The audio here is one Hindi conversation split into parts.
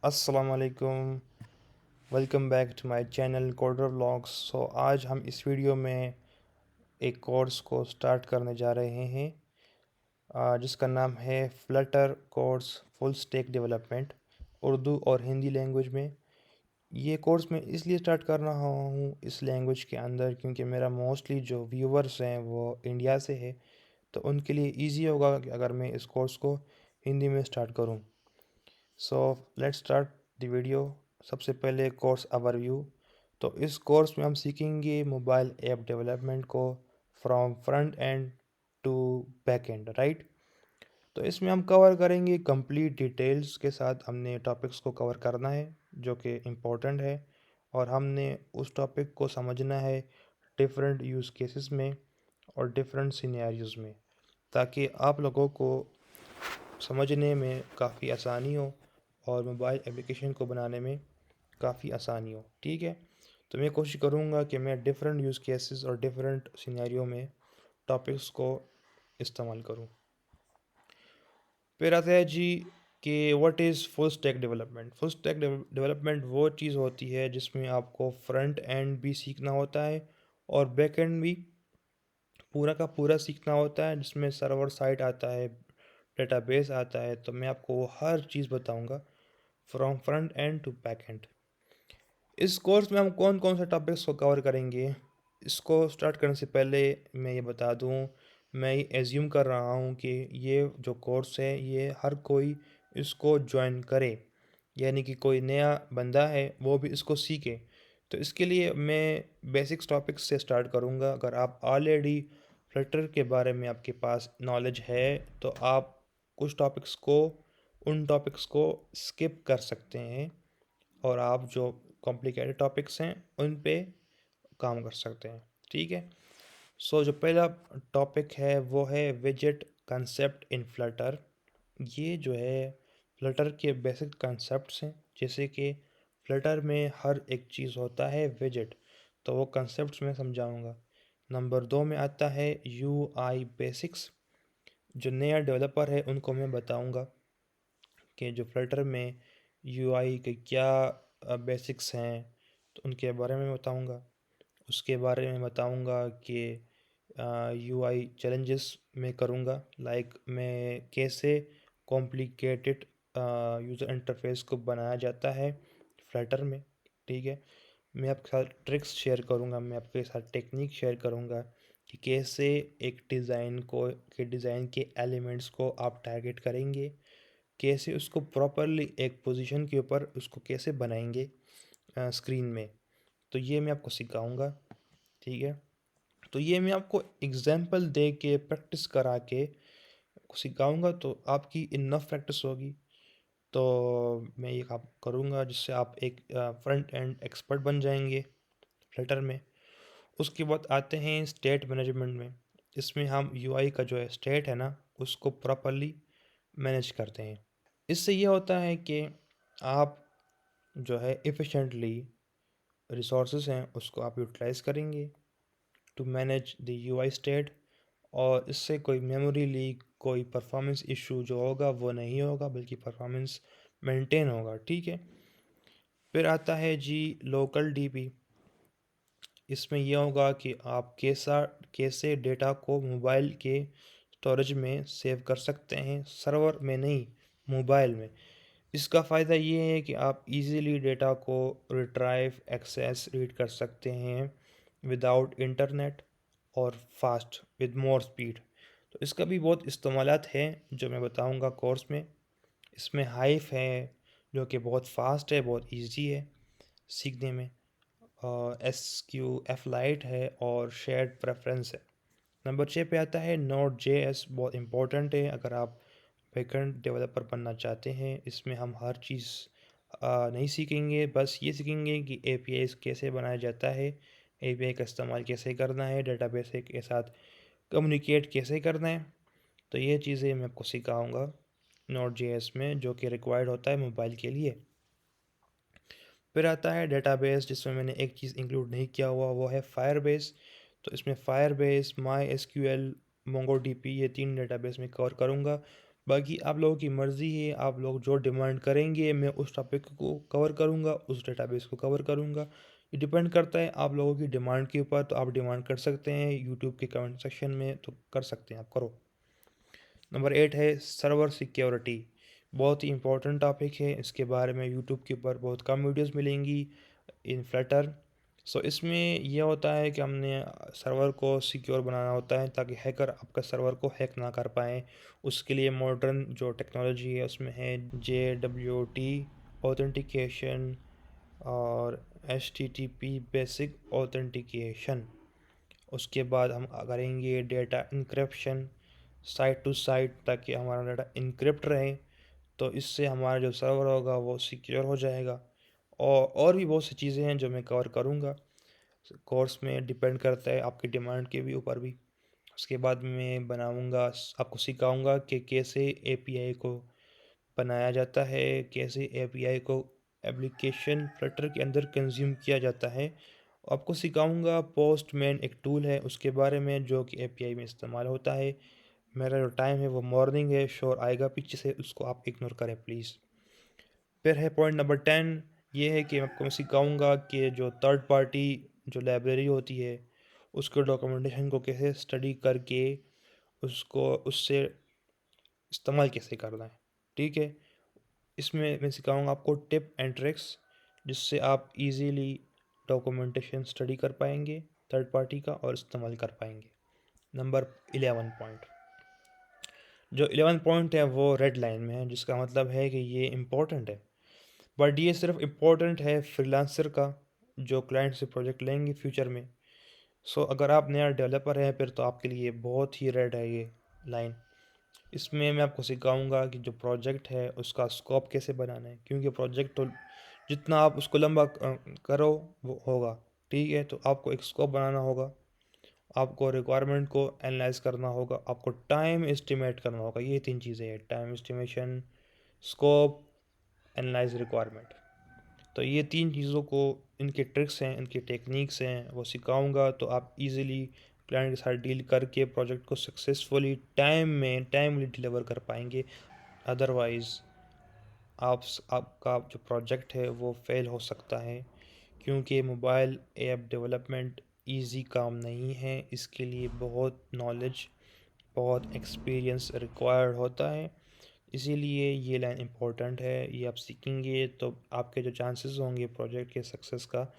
अस्सलाम वालेकुम। Welcome back to my channel Coder Vlogs. आज हम इस वीडियो में एक कोर्स को स्टार्ट करने जा रहे हैं जिसका नाम है Flutter course full stack development, Urdu और हिंदी लैंग्वेज में। ये कोर्स मैं इसलिए स्टार्ट कर रहा हूँ इस लैंग्वेज के अंदर क्योंकि मेरा मोस्टली जो व्यूवर्स हैं वो इंडिया से है, तो उनके लिए इजी होगा कि अगर मैं इस कोर्स को हिंदी में स्टार्ट करूँ। So let's start the video. सबसे पहले कोर्स ओवरव्यू। तो इस कोर्स में हम सीखेंगे मोबाइल ऐप डेवलपमेंट को from front end to back end, right. तो इसमें हम कवर करेंगे कंप्लीट डिटेल्स के साथ। हमने टॉपिक्स को कवर करना है जो कि इम्पोर्टेंट है, और हमने उस टॉपिक को समझना है डिफरेंट यूज़ केसेस में और डिफरेंट सिनेरियोज़ में, ताकि आप लोगों को समझने में काफ़ी आसानी हो और मोबाइल एप्लीकेशन को बनाने में काफ़ी आसानी हो। ठीक है, तो मैं कोशिश करूँगा कि मैं डिफरेंट यूज़ केसेस और डिफरेंट सिनेरियो में टॉपिक्स को इस्तेमाल करूँ। फिर आता है जी कि what is full stack development. Full stack development वो चीज़ होती है जिसमें आपको फ्रंट एंड भी सीखना होता है और बैक एंड भी पूरा का पूरा सीखना होता है, जिसमें सर्वर साइड आता है, डेटाबेस आता है। तो मैं आपको वो हर चीज़ बताऊंगा from front end to back end. इस कोर्स में हम कौन कौन से टॉपिक्स को कवर करेंगे, इसको स्टार्ट करने से पहले मैं ये बता दूं, मैं ये एज्यूम कर रहा हूँ कि ये जो कोर्स है ये हर कोई इसको ज्वाइन करे, यानी कि कोई नया बंदा है वो भी इसको सीखे। तो इसके लिए मैं बेसिक्स टॉपिक्स से स्टार्ट करूँगा। अगर आप ऑलरेडी फ्लटर के बारे में आपके पास नॉलेज है तो आप कुछ टॉपिक्स को उन टॉपिक्स को स्किप कर सकते हैं और आप जो कॉम्प्लिकेटेड टॉपिक्स हैं उन पे काम कर सकते हैं। ठीक है, जो पहला टॉपिक है वो है विजेट कंसेप्ट इन फ्लटर। ये जो है फ्लटर के बेसिक कंसेप्ट्स हैं, जैसे कि फ्लटर में हर एक चीज़ होता है विजेट, तो वो कंसेप्ट्स मैं समझाऊंगा। नंबर 2 में आता है यू आई बेसिक्स। जो नया डेवलपर है उनको मैं बताऊंगा कि जो फ्लटर में यूआई के क्या बेसिक्स हैं, तो उनके बारे में बताऊंगा। उसके बारे में बताऊंगा कि यूआई चैलेंजेस मैं करूंगा, लाइक मैं कैसे कॉम्प्लिकेटेड यूज़र इंटरफेस को बनाया जाता है फ्लटर में। ठीक है, मैं आपके साथ ट्रिक्स शेयर करूंगा, मैं आपके साथ टेक्निक शेयर करूंगा कि कैसे एक डिज़ाइन के एलिमेंट्स को आप टारगेट करेंगे, कैसे उसको प्रॉपरली एक पोजीशन के ऊपर उसको कैसे बनाएंगे स्क्रीन में। तो ये मैं आपको सिखाऊंगा। ठीक है, तो ये मैं आपको एग्जांपल दे के प्रैक्टिस करा के सिखाऊंगा, तो आपकी इनफ प्रैक्टिस होगी। तो मैं ये काम करूंगा जिससे आप एक फ्रंट एंड एक्सपर्ट बन जाएंगे फ्लटर में। उसके बाद आते हैं स्टेट मैनेजमेंट में। इसमें हम यूआई का जो है स्टेट है ना, उसको प्रॉपरली मैनेज करते हैं। इससे ये होता है कि आप जो है एफिशिएंटली रिसोर्सेज हैं उसको आप यूटिलाइज करेंगे to manage the UI state, और इससे कोई मेमोरी लीक, कोई परफॉर्मेंस इशू जो होगा वो नहीं होगा, बल्कि परफॉर्मेंस मेंटेन होगा। ठीक है, फिर आता है जी लोकल डीबी। इसमें यह होगा कि आप कैसे डेटा को मोबाइल के स्टोरेज में सेव कर सकते हैं, सर्वर में नहीं, मोबाइल में। इसका फ़ायदा ये है कि आप इजीली डेटा को रिट्राइव, एक्सेस, रीड कर सकते हैं विदाउट इंटरनेट और फास्ट विद मोर स्पीड। तो इसका भी बहुत इस्तेमालात हैं जो मैं बताऊंगा कोर्स में। इसमें हाइव है जो कि बहुत फास्ट है, बहुत इजी है सीखने में। एस क्यू एफ लाइट है और शेयर्ड प्रेफरेंस है। नंबर 6 पे आता है नोड जे एस। बहुत इंपॉर्टेंट है अगर आप बैकएंड डेवलपर बनना चाहते हैं। इसमें हम हर चीज़ नहीं सीखेंगे, बस ये सीखेंगे कि एपीआई कैसे बनाया जाता है, एपीआई का इस्तेमाल कैसे करना है, डेटाबेस के साथ कम्युनिकेट कैसे करना है। तो ये चीज़ें मैं आपको सिखाऊंगा नोड जे एस में, जो कि रिक्वायर्ड होता है मोबाइल के लिए। फिर आता है डेटाबेस, जिसमें मैंने एक चीज़ इंक्लूड नहीं किया हुआ, वो है फायरबेस। तो इसमें Firebase, MySQL, MongoDB, ये 3 डेटाबेस में कवर करूँगा। बाकी आप लोगों की मर्ज़ी है, आप लोग जो डिमांड करेंगे मैं उस टॉपिक को कवर करूँगा, उस डेटाबेस को कवर करूँगा। ये डिपेंड करता है आप लोगों की डिमांड के ऊपर, तो आप डिमांड कर सकते हैं यूट्यूब के कमेंट सेक्शन में, तो कर सकते हैं आप, करो। नंबर 8 है सर्वर सिक्योरिटी। बहुत ही इंपॉर्टेंट टॉपिक है, इसके बारे में यूट्यूब के ऊपर बहुत कम वीडियोस मिलेंगी इन फ्लटर। सो इसमें यह होता है कि हमने सर्वर को सिक्योर बनाना होता है ताकि हैकर आपका सर्वर को हैक ना कर पाएँ। उसके लिए मॉडर्न जो टेक्नोलॉजी है उसमें है JWT ऑथेंटिकेशन और HTTP बेसिक ऑथेंटिकेशन। उसके बाद हम करेंगे data encryption site to site, ताकि हमारा डाटा इनक्रिप्ट रहे, तो इससे हमारा जो सर्वर होगा वो सिक्योर हो जाएगा। और भी बहुत सी चीज़ें हैं जो मैं कवर करूँगा, कोर्स में डिपेंड करता है आपकी डिमांड के भी ऊपर भी। उसके बाद मैं बनाऊँगा, आपको सिखाऊँगा कि कैसे एपीआई को बनाया जाता है, कैसे एपीआई को एप्लीकेशन फ्लटर के अंदर कंज्यूम किया जाता है। आपको सिखाऊँगा पोस्टमैन एक टूल है उसके बारे में जो कि एपीआई में इस्तेमाल होता है। मेरा जो टाइम है वो मॉर्निंग है, शोर आएगा पीछे से, उसको आप इग्नोर करें प्लीज़। फिर है पॉइंट नंबर 10, ये है कि आपको मैं सिखाऊँगा कि जो थर्ड पार्टी जो लाइब्रेरी होती है उसके डॉक्यूमेंटेशन को कैसे स्टडी करके उसको उससे इस्तेमाल कैसे करना है, ठीक है। इसमें मैं सिखाऊंगा आपको टिप एंड ट्रिक्स जिससे आप इजीली डॉक्यूमेंटेशन स्टडी कर पाएंगे थर्ड पार्टी का और इस्तेमाल कर पाएंगे। नंबर 11 पॉइंट, जो 11 पॉइंट है वो रेड लाइन में है, जिसका मतलब है कि ये इम्पोर्टेंट है, बट ये सिर्फ इम्पोर्टेंट है फ्रीलांसर का जो क्लाइंट से प्रोजेक्ट लेंगे फ्यूचर में। सो अगर आप नया डेवलपर हैं फिर तो आपके लिए बहुत ही रेड है ये लाइन। इसमें मैं आपको सिखाऊंगा कि जो प्रोजेक्ट है उसका स्कोप कैसे बनाना है, क्योंकि प्रोजेक्ट तो जितना आप उसको लंबा करो वो होगा, ठीक है। तो आपको एक स्कोप बनाना होगा, आपको रिक्वायरमेंट को एनालाइज करना होगा, आपको टाइम एस्टिमेट करना होगा। ये तीन चीज़ें हैं, time estimation, scope, analyse, requirement. तो ये तीन चीज़ों को, इनके ट्रिक्स हैं, इनकी टेक्निक्स हैं, वो सिखाऊंगा, तो आप इजीली क्लाइंट के साथ डील करके प्रोजेक्ट को सक्सेसफुली टाइमली डिलीवर कर पाएंगे। अदरवाइज़ आपका जो प्रोजेक्ट है वो फेल हो सकता है, क्योंकि मोबाइल ऐप डेवलपमेंट इजी काम नहीं है, इसके लिए बहुत नॉलेज, बहुत एक्सपीरियंस रिक्वायर्ड होता है। इसीलिए ये लाइन इम्पोर्टेंट है, ये आप सीखेंगे तो आपके जो चांसेस होंगे प्रोजेक्ट के सक्सेस का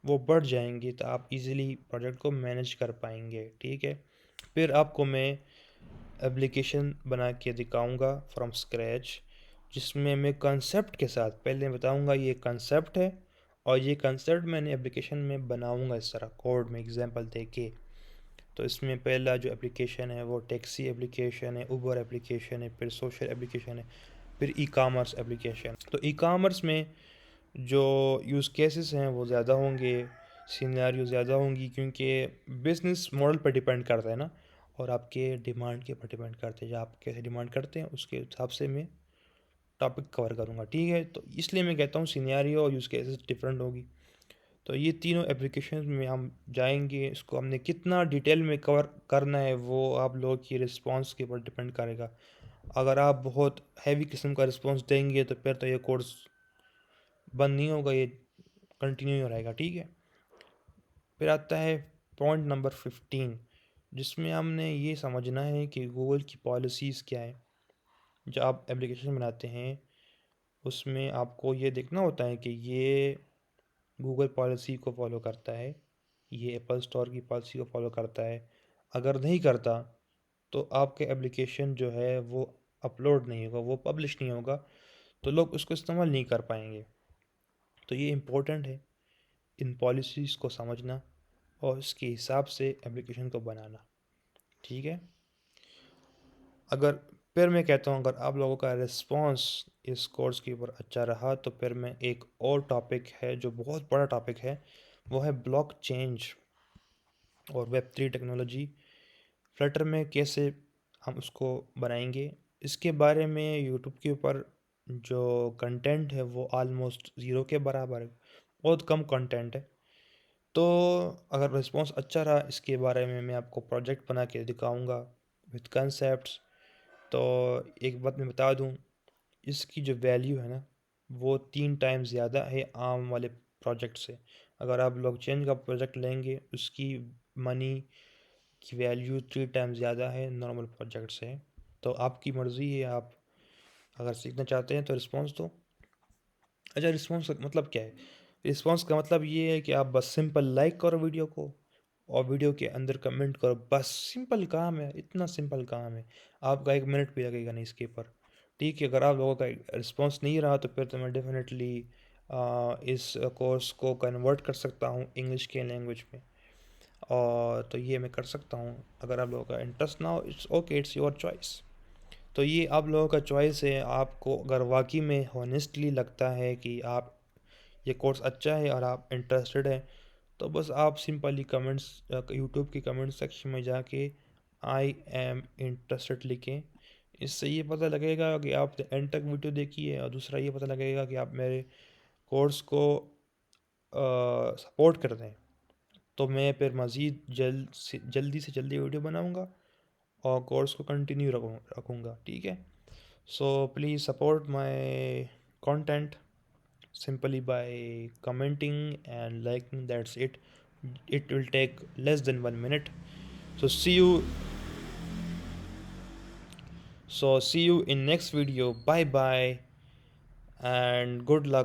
वो बढ़ जाएंगे, तो आप इजीली प्रोजेक्ट को मैनेज कर पाएंगे, ठीक है। फिर आपको मैं एप्लीकेशन बना के दिखाऊंगा फ्रॉम स्क्रैच, जिसमें मैं कंसेप्ट के साथ पहले बताऊंगा ये कंसेप्ट है, और ये कंसेप्ट मैंने एप्लीकेशन में बनाऊंगा इस तरह कोड में एग्जांपल दे के। तो इसमें पहला जो एप्लीकेशन है वो टैक्सी एप्लीकेशन है, उबर एप्लीकेशन है, फिर सोशल एप्लीकेशन है, फिर ई कामर्स एप्लीकेशन। तो ई कामर्स में जो यूज़ केसेस हैं वो ज़्यादा होंगे, सिनेरियो ज़्यादा होंगी, क्योंकि बिज़नेस मॉडल पर डिपेंड करता है ना, और आपके डिमांड के ऊपर डिपेंड करते हैं, जो आप कैसे डिमांड करते हैं उसके हिसाब से मैं टॉपिक कवर करूँगा, ठीक है। तो इसलिए मैं कहता हूँ सिनेरियो और यूज़ केसेस डिफरेंट होगी। तो ये तीनों एप्लीकेशन में हम जाएंगे, इसको हमने कितना डिटेल में कवर करना है वो आप लोगों की रिस्पांस के ऊपर डिपेंड करेगा। अगर आप बहुत हैवी किस्म का रिस्पांस देंगे तो फिर तो ये कोर्स बंद नहीं होगा, ये कंटिन्यू ही रहेगा, ठीक है। फिर आता है पॉइंट नंबर 15, जिसमें हमने ये समझना है कि गूगल की पॉलिसीज़ क्या है। जब आप एप्लीकेशन बनाते हैं उसमें आपको ये देखना होता है कि ये गूगल पॉलिसी को फॉलो करता है, ये एप्पल स्टोर की पॉलिसी को फॉलो करता है। अगर नहीं करता तो आपके एप्लीकेशन जो है वो अपलोड नहीं होगा, वो पब्लिश नहीं होगा, तो लोग उसको इस्तेमाल नहीं कर पाएंगे। तो ये इम्पोर्टेंट है इन पॉलिसीज़ को समझना और उसके हिसाब से एप्लीकेशन को बनाना, ठीक है। अगर फिर मैं कहता हूँ अगर आप लोगों का रिस्पॉन्स इस कोर्स के ऊपर अच्छा रहा तो फिर मैं एक और टॉपिक है जो बहुत बड़ा टॉपिक है, वो है ब्लॉक चेंज और वेब 3 टेक्नोलॉजी फ्लटर में कैसे हम उसको बनाएंगे। इसके बारे में यूट्यूब के ऊपर जो कंटेंट है वो आलमोस्ट ज़ीरो के बराबर है, बहुत कम कंटेंट है। तो अगर रिस्पॉन्स अच्छा रहा इसके बारे में मैं आपको प्रोजेक्ट बना के दिखाऊंगा विद कंसेप्ट्स, तो एक बात मैं बता दूं, इसकी जो वैल्यू है ना, वो 3 टाइम्स ज़्यादा है आम वाले प्रोजेक्ट से। अगर आप ब्लॉकचेन का प्रोजेक्ट लेंगे, उसकी मनी की वैल्यू 3 टाइम्स ज़्यादा है नॉर्मल प्रोजेक्ट से। तो आपकी मर्ज़ी है, आप अगर सीखना चाहते हैं तो रिस्पॉन्स दो। अच्छा, रिस्पॉन्स का मतलब क्या है? रिस्पॉन्स का मतलब ये है कि आप बस सिंपल लाइक करो वीडियो को, और वीडियो के अंदर कमेंट करो, बस सिंपल काम है, इतना सिंपल काम है। आपका 1 मिनट भी लगेगा नहीं इसके ऊपर। ठीक है, अगर आप लोगों का रिस्पॉन्स नहीं रहा तो फिर तो मैं डेफिनेटली इस कोर्स को कन्वर्ट कर सकता हूँ इंग्लिश के लैंग्वेज में, और तो ये मैं कर सकता हूँ। अगर आप लोगों का इंटरेस्ट ना हो, it's okay, it's your choice. तो ये आप लोगों का चॉइस है। आपको अगर वाकई में हॉनेस्टली लगता है कि आप ये कोर्स अच्छा है और आप इंटरेस्टेड हैं, तो बस आप सिंपली कमेंट्स, यूट्यूब की कमेंट सेक्शन में जाके आई एम इंटरेस्टेड लिखें। इससे ये पता लगेगा कि आप एंड तक वीडियो देखी है, और दूसरा ये पता लगेगा कि आप मेरे कोर्स को सपोर्ट कर रहे हैं। तो मैं फिर मज़ीद जल्दी से जल्दी वीडियो बनाऊंगा और कोर्स को कंटिन्यू रखूँगा। ठीक है। So please support my content simply by commenting and liking. That's it. It will take less than 1 minute. So see you in next video. Bye bye and good luck.